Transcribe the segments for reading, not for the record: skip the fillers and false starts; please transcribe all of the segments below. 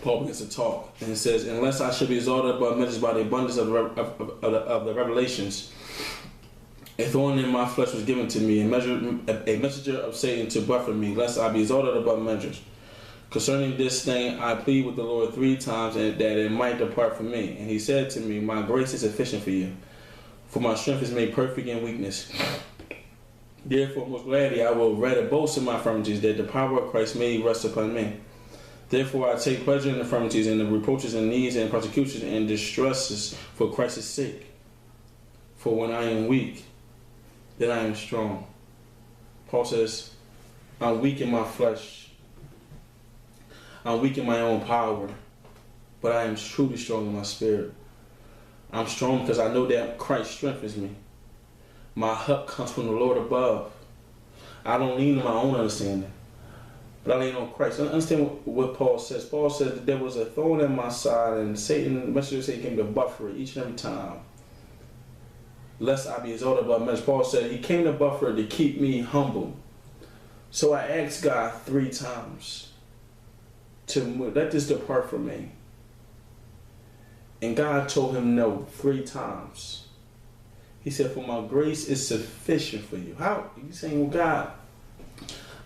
Paul begins to talk, and it says, "Unless I should be exalted above measures by the abundance of the revelations, a thorn in my flesh was given to me, a messenger of Satan to buffet me, lest I be exalted above measures. Concerning this thing, I plead with the Lord 3 times, and that it might depart from me. And he said to me, My grace is sufficient for you, for my strength is made perfect in weakness. Therefore, most gladly, I will rather boast in my infirmities, that the power of Christ may rest upon me. Therefore, I take pleasure in infirmities, and the reproaches, and needs, and persecutions, and distresses for Christ's sake. For when I am weak, then I am strong." Paul says, I'm weak in my flesh. I'm weak in my own power, but I am truly strong in my spirit. I'm strong because I know that Christ strengthens me. My help comes from the Lord above. I don't lean on my own understanding, but I lean on Christ. Understand what Paul says. Paul says that there was a thorn in my side, and Satan, the messenger of Satan, came to buffer it each and every time, lest I be exalted above measure. Paul said he came to buffer to keep me humble. So I asked God 3 times to let this depart from me. And God told him no 3 times. He said, "For my grace is sufficient for you." How? You saying, "Well, God,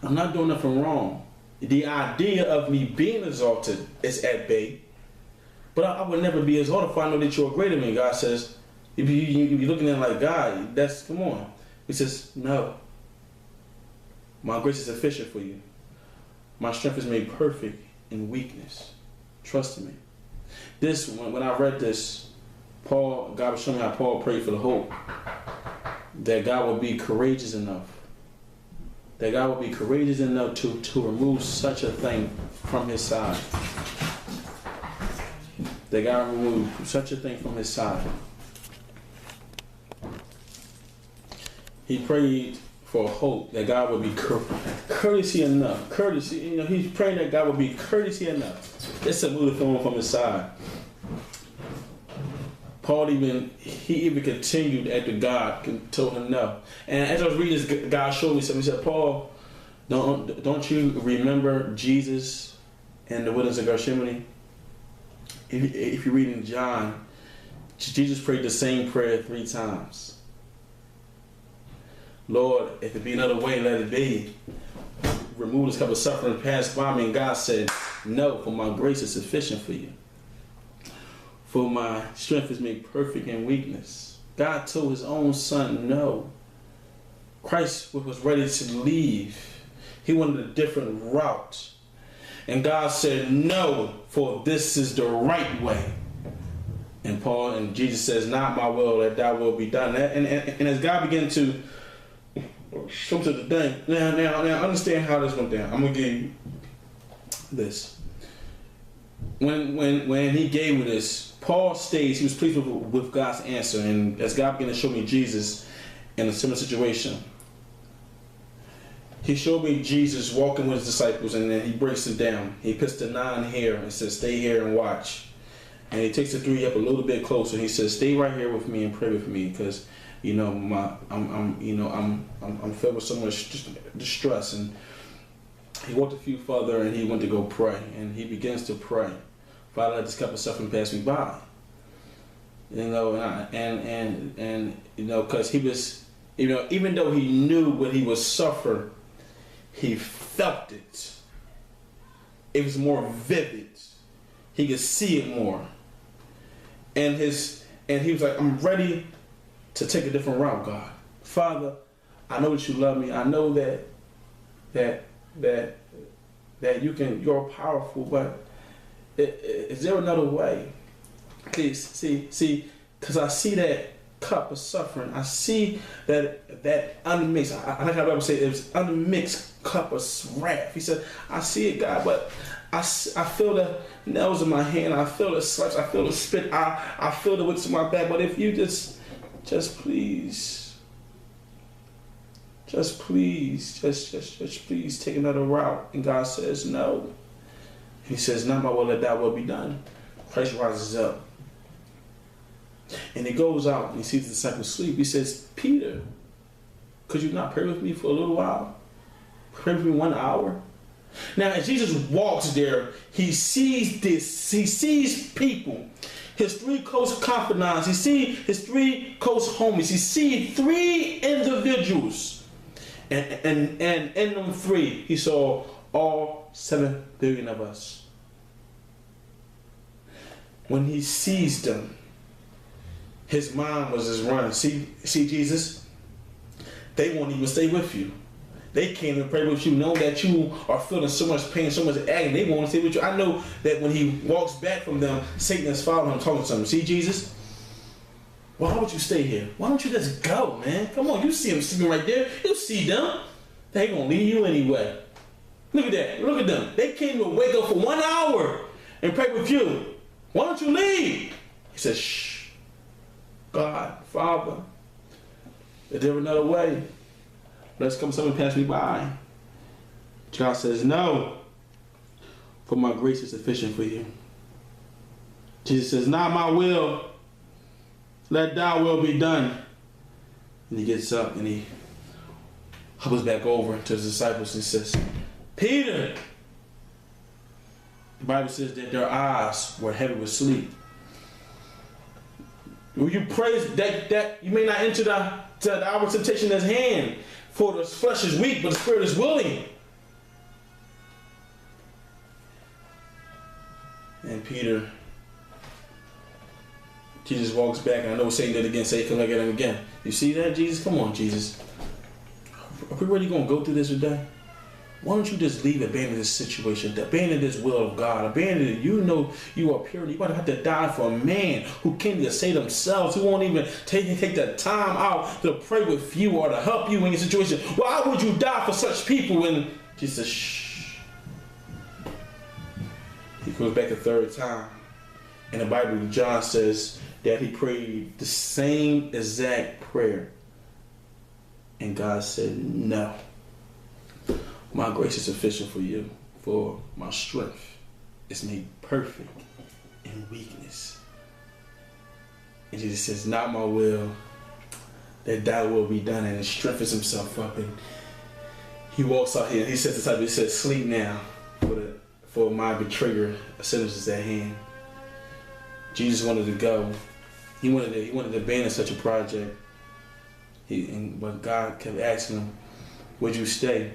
I'm not doing nothing wrong. The idea of me being exalted is at bay, but I would never be exalted if I know that you're greater than me." God says, if you're looking at it like, "God, come on." He says, "No. My grace is sufficient for you. My strength is made perfect in weakness. Trust in me." When I read this, God was showing me how Paul prayed for the hope that God would be courageous enough. That God would be courageous enough to remove such a thing from his side. That God would remove such a thing from his side. He prayed for hope that God would be courtesy enough. He's praying that God would be courtesy enough. Just to move the thorn from his side. Paul even continued after God told him no. And as I was reading this, God showed me something. He said, "Paul, don't you remember Jesus and the wilderness of Gethsemane?" If you read in John, Jesus prayed the same prayer 3 times. "Lord, if it be another way, let it be. Remove this cup of suffering, pass by me." And God said, "No, for my grace is sufficient for you. For my strength is made perfect in weakness." God told his own son no. Christ was ready to leave. He wanted a different route. And God said no, for this is the right way. And Jesus says, "Not my will, that thy will be done." And as God began to come to the thing, now understand how this went down. I'm gonna give you this. When he gave me this, Paul states he was pleased with God's answer, and as God began to show me Jesus in a similar situation, he showed me Jesus walking with his disciples, and then he breaks it down. He puts the 9 here and says, "Stay here and watch." And he takes the 3 up a little bit closer, and he says, "Stay right here with me and pray with me, because I'm filled with so much distress." And he walked a few further, and he went to go pray, and he begins to pray, "Father, let this cup of suffering pass me by." Because he was, even though he knew what he was suffering, he felt it. It was more vivid. He could see it more. And he was like, "I'm ready to take a different route, God. Father, I know that you love me. I know that you're powerful, but is there another way? Please, see, because I see that cup of suffering. I see that unmixed, I think I'd ever say it was unmixed cup of wrath." He said, "I see it, God, but I feel the nails in my hand. I feel the slaps. I feel the spit. I feel the whips in my back. But if you just please take another route." And God says, "No." He says, "Not my will, let thy will be done." Christ rises up. And he goes out and he sees the disciples sleep. He says, "Peter, could you not pray with me for a little while? Pray with me 1 hour?" Now, as Jesus walks there, he sees this. He sees people. His 3 close confidants. He sees his 3 close homies. He sees 3 individuals. And in them 3, he saw all 7 billion of us. When he sees them, his mind was just running. See, Jesus? They won't even stay with you. They can't even pray with you, knowing that you are feeling so much pain, so much agony. They won't stay with you. I know that when he walks back from them, Satan is following him, talking to him. See, Jesus? Why would you stay here? Why don't you just go, man? Come on, you see them sleeping right there. You see them. They gonna leave you anyway. Look at that. Look at them. They can't even wake up for 1 hour and pray with you. Why don't you leave? He says, shh. God, Father, is there another way? Let's come someone pass me by. God says, no, for my grace is sufficient for you. Jesus says, not my will, let thy will be done. And he gets up and he hovers back over to his disciples and says, Peter. The Bible says that their eyes were heavy with sleep. Will you praise that you may not enter the hour of temptation at hand? For the flesh is weak, but the spirit is willing. And Peter, Jesus walks back, and I know Satan did again, say, come back at him again. You see that, Jesus? Come on, Jesus. Are we really going to go through this today? Why don't you just leave, abandon this situation, abandon this will of God, abandon it. You know you are pure. You're going to have to die for a man who can't even save themselves, who won't even take the time out to pray with you or to help you in your situation. Why would you die for such people? And Jesus says, shh. He goes back a 3rd time. And the Bible, John says that he prayed the same exact prayer. And God said, no. My grace is sufficient for you, for my strength is made perfect in weakness. And Jesus says, not my will, that thy will be done. And he strengthens himself up. And he walks out here and he says, he says, sleep now, for my betrayer, a sentence is at hand. Jesus wanted to go. He wanted to abandon such a project. But God kept asking him, would you stay?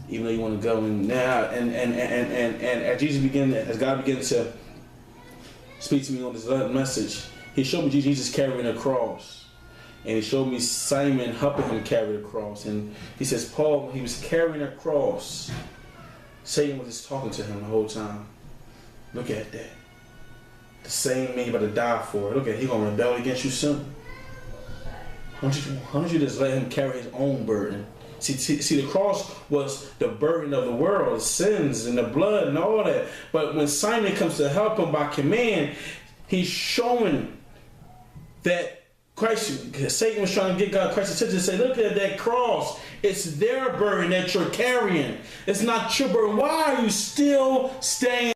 Even though you want to go, and now and as God began to speak to me on this message, he showed me Jesus carrying a cross, and he showed me Simon helping him carry the cross. And he says, Paul, when he was carrying a cross, Satan was just talking to him the whole time. Look at that. The same man you're about to die for. Look at, he's gonna rebel against you soon. Why don't you just let him carry his own burden? See, the cross was the burden of the world, the sins and the blood and all that. But when Simon comes to help him by command, he's showing that Satan was trying to get Christ's attention to say, look at that cross. It's their burden that you're carrying. It's not your burden. Why are you still staying